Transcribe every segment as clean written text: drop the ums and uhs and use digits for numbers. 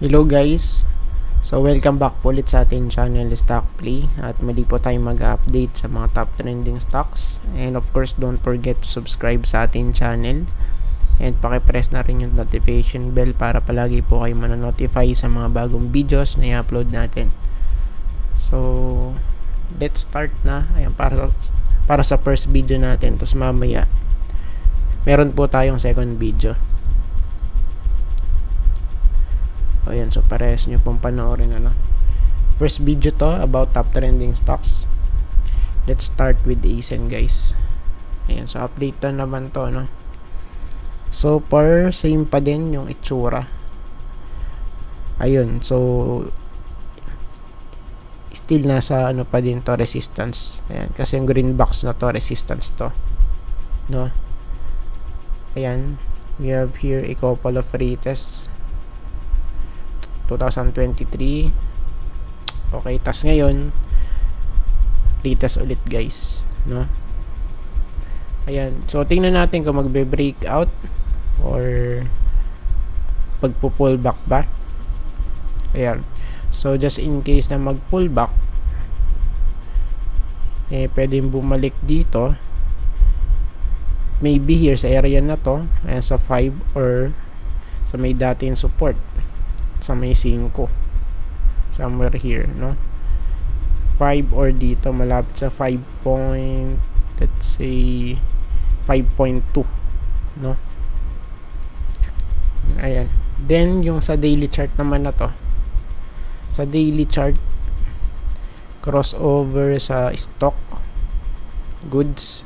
Hello guys, so welcome back po ulit sa ating channel Stock Play at muli po tayong mag-update sa mga top trending stocks, and of course don't forget to subscribe sa ating channel and pakipress na rin yung notification bell para palagi po kayo manonotify sa mga bagong videos na i-upload natin. So let's start na. Ayan, para sa first video natin, tapos mamaya meron po tayong second video. Ayan, so parehas nyo pong panoorin, ano. First video to about top trending stocks. Let's start with ASEN, guys. Ayan, so update na naman to, no. So far same pa din yung itsura. Ayun, so still nasa ano pa din to, resistance. Ayan, kasi yung green box na to, resistance to, no. Ayan, we have here a couple of retests 2023. Okay, tas ngayon retest ulit, guys, no. Ayan, so tingnan natin kung magbe-breakout or pagpo-pull back ba. Ayan, so just in case na mag-pull back, pwedeng bumalik dito, maybe here sa area na to, ayan, sa 5 or sa may dating support sa may 5, somewhere here, no. 5 or dito malapit sa 5 point, let's say 5.2, no. Ayan, then yung sa daily chart naman na to, sa daily chart, crossover sa stock goods.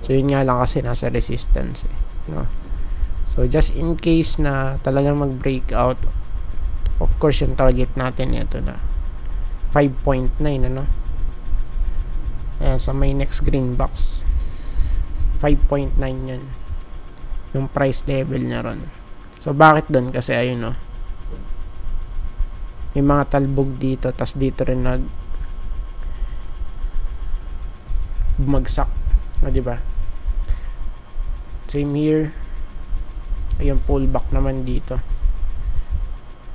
So yun nga lang kasi nasa resistance, no. So just in case na talagang mag-breakout, of course yung target natin ito na 5.9, ano. Ayan, sa may next green box 5.9 yan yung price level niya ron. So bakit doon? Kasi ayun, no, may mga talbog dito, tas dito rin nag bumagsak, di ba? Same here. Ayun, pullback naman dito,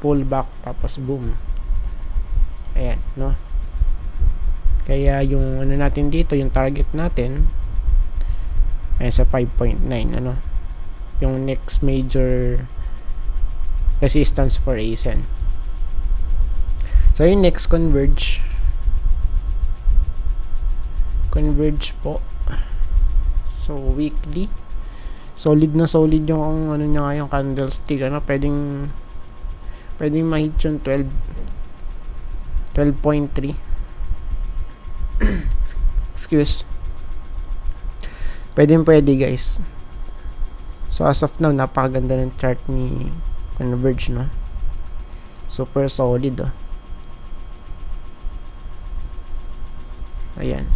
pullback, tapos boom. Ayan, no. Kaya yung ano natin dito, yung target natin ay sa 5.9, ano, yung next major resistance for ASEN. So yung next converge po. So weekly, solid na solid yung ano niya nga, yung candlestick, ano, pwedeng ma-hit yung 12.3 excuse, pwede guys. So as of now, napakaganda ng chart ni Converge, no. Super solid, oh. Ayan,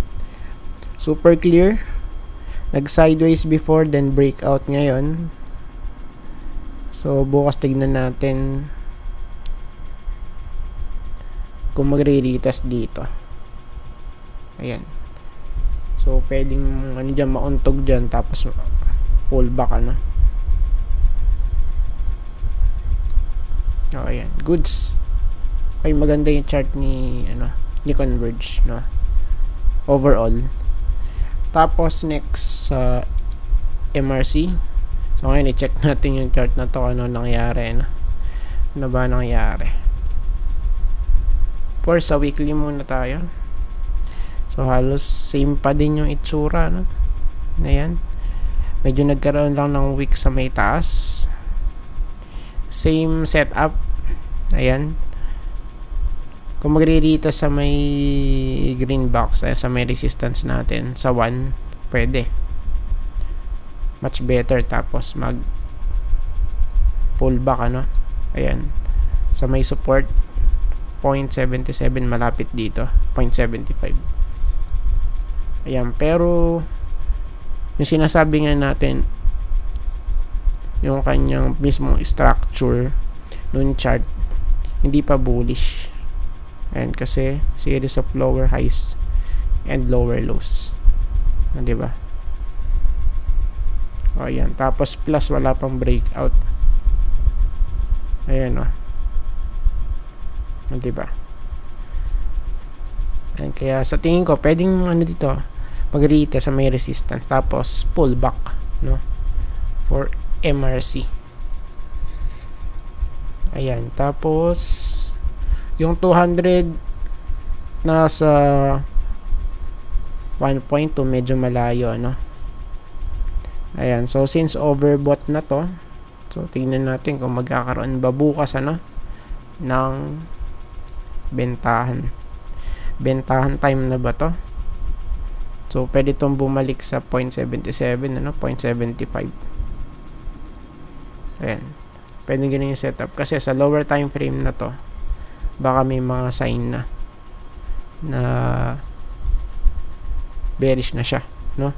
super clear. Nag sideways before, then breakout ngayon. So bukas tignan natin kung magre-retest dito. Ayan, so pwedeng ano dyan, mauntog dyan, tapos pull back, ano. Oh, ayan, goods. Okay, maganda yung chart ni ano, ni Converge, no, overall. Tapos next MRC. So ngayon i-check natin yung chart na to, ano nangyari, no? Ano ba nangyari? For sa weekly muna tayo. So halos same pa din yung itsura, no? Ayan, medyo nagkaroon lang ng week sa may taas, same setup. Ayan, kung magre-rita sa may green box, ay sa may resistance natin sa 1, pwede much better, tapos mag pull back, ano. Ayan, sa may support 0.77, malapit dito 0.75. Ayan, pero yung sinasabi nga natin, yung kanyang mismong structure nung chart, hindi pa bullish. And kasi series of lower highs and lower lows, diba? O ayan, tapos plus wala pang breakout. Ayan, o. Diba? Ayan, kaya sa tingin ko, pwedeng ano dito, mag-retest sa may resistance. Tapos, pull back, no? For MRC. Ayan. Tapos, yung 200 nasa 1.2, medyo malayo, no? Ayan. So, since overbought na to, so, tingnan natin kung magkakaroon ba bukas, ano? Ng bentahan. Bentahan time na ba to? So, pwede itong bumalik sa 0.77, ano? 0.75. Ayan. Pwede ganun yung setup. Kasi sa lower time frame na to, baka may mga sign na bearish na siya, no?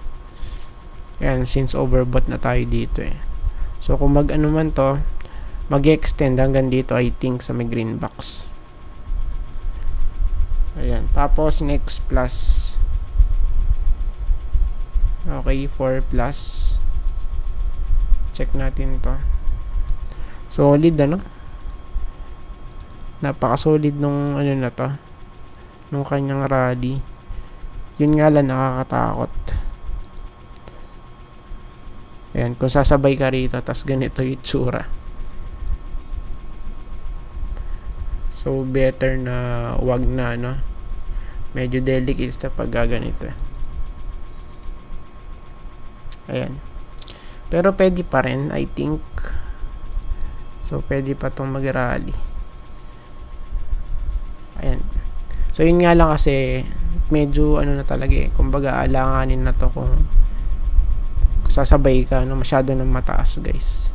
Ayan, since overbought na tayo dito eh. So, kung mag-ano man to, mag-extend hanggang dito, I think, sa may green box. Ayan. Tapos, next plus. Okay, 4 plus. Check natin to. Solid, ano? Napaka-solid nung ano na to. Nung kanyang rally. Yun nga lang, nakakatakot. Ayan, kung sasabay ka rito, tas ganito yung itsura. So, better na wag na, no? Medyo delicate sa paggaganito. Ayan. Pero pwede pa rin, I think. So, pwede pa itong mag-rally. Ayan. So, yun nga lang kasi, medyo ano na talaga eh. Kumbaga, alanganin na to kung sasabay ka, no? Masyado na mataas, guys.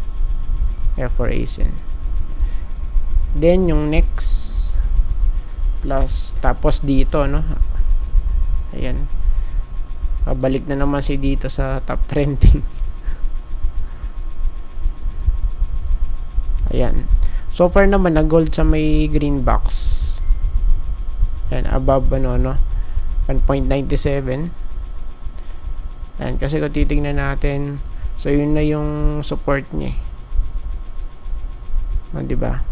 For ASIN. Then, yung next plus, tapos dito, no? Ayan. Balik na naman si dito sa top trending. Ayan. So far naman, nag-gold sa may green box. Ayan, above, ano, no? 1.97. Ayan, kasi kung titignan natin, so yun na yung support niya. Diba?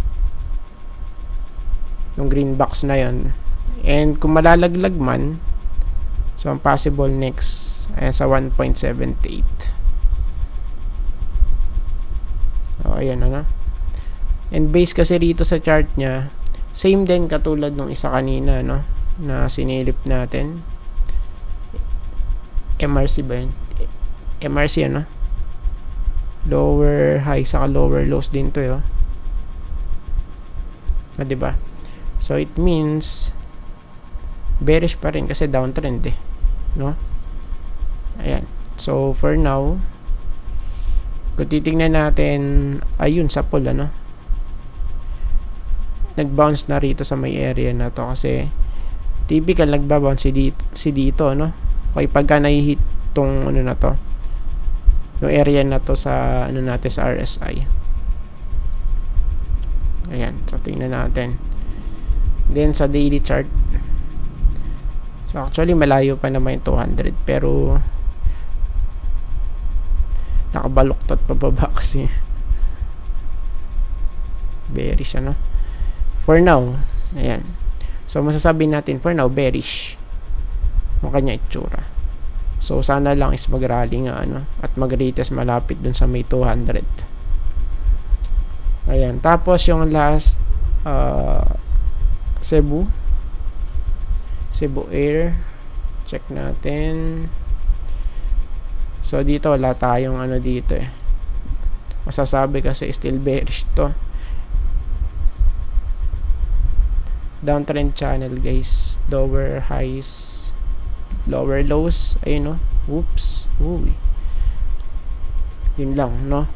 Yung green box na yun. And kung malalaglag man, so ang possible next, ayan, sa 1.78. O, ayan, ano? And base kasi rito sa chart niya, same din katulad nung isa kanina, no? Na sinilip natin. MRC ba yun? MRC, ano? Lower high saka lower lows din to, yo. Diba? So, it means bearish pa rin kasi downtrend eh. No? Ayan. So, for now, kung titignan natin, ayun, sa pool, ano? Nag-bounce na rito sa may area na to kasi typical nagba-bounce si dito, no? Okay, pagka nahihit tong ano na to, yung area na to sa ano natin sa RSI. Ayan, so tingnan natin. Then sa daily chart, so actually malayo pa naman yung 200 pero nakabaluktot pababa kasi bearish, ano? For now, ayan. So masasabi natin for now bearish ang kanya itsura. So sana lang is mag-rally nga, ano, at mag-retest malapit dun sa may 200. Ayan, tapos yung last Cebu Air, check natin. So dito wala tayong ano dito eh. Masasabi kasi still bearish to. Downtrend channel, guys. Lower highs, lower lows. Ayun, no? Oops. Uy. Yun lang, no?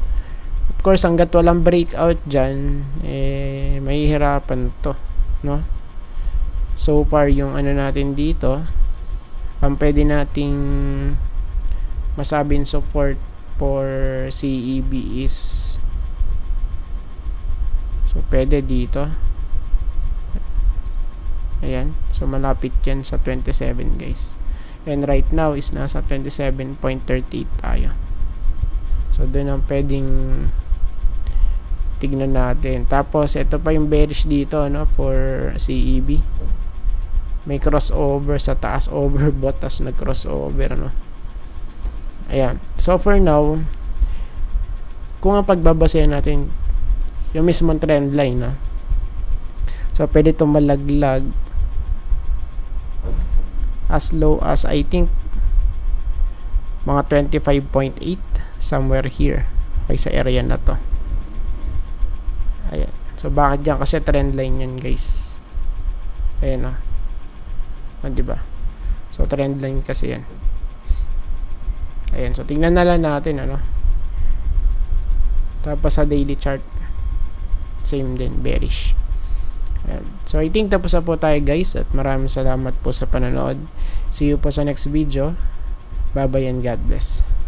Of course, hanggat walang breakout dyan, eh, mahihirapan to, no? So far, yung ano natin dito, ang pwede nating masabing support for CEB is, so pwede dito. Ayan. So, malapit yan sa 27, guys. And right now is nasa 27.38 tayo. So, doon ang pwedeng tignan natin. Tapos ito pa yung bearish dito, no, for CEB. May crossover sa taas, overbought, tas nag-crossover, no. Ayan. So for now, kung ang pagbabasehan natin yung mismong trend line, no, so pwede itong malaglag as low as I think mga 25.8 somewhere here. Okay, sa area na to. Ayan. So bakit yan? Kasi trend line yan, guys. Ayan, diba? So trend line kasi yan. Ayan. So tingnan na lang natin, ano. Tapos sa daily chart, same din, bearish. Ayan. So I think tapos na po tayo, guys, at maraming salamat po sa panonood. See you po sa next video. Bye bye and God bless.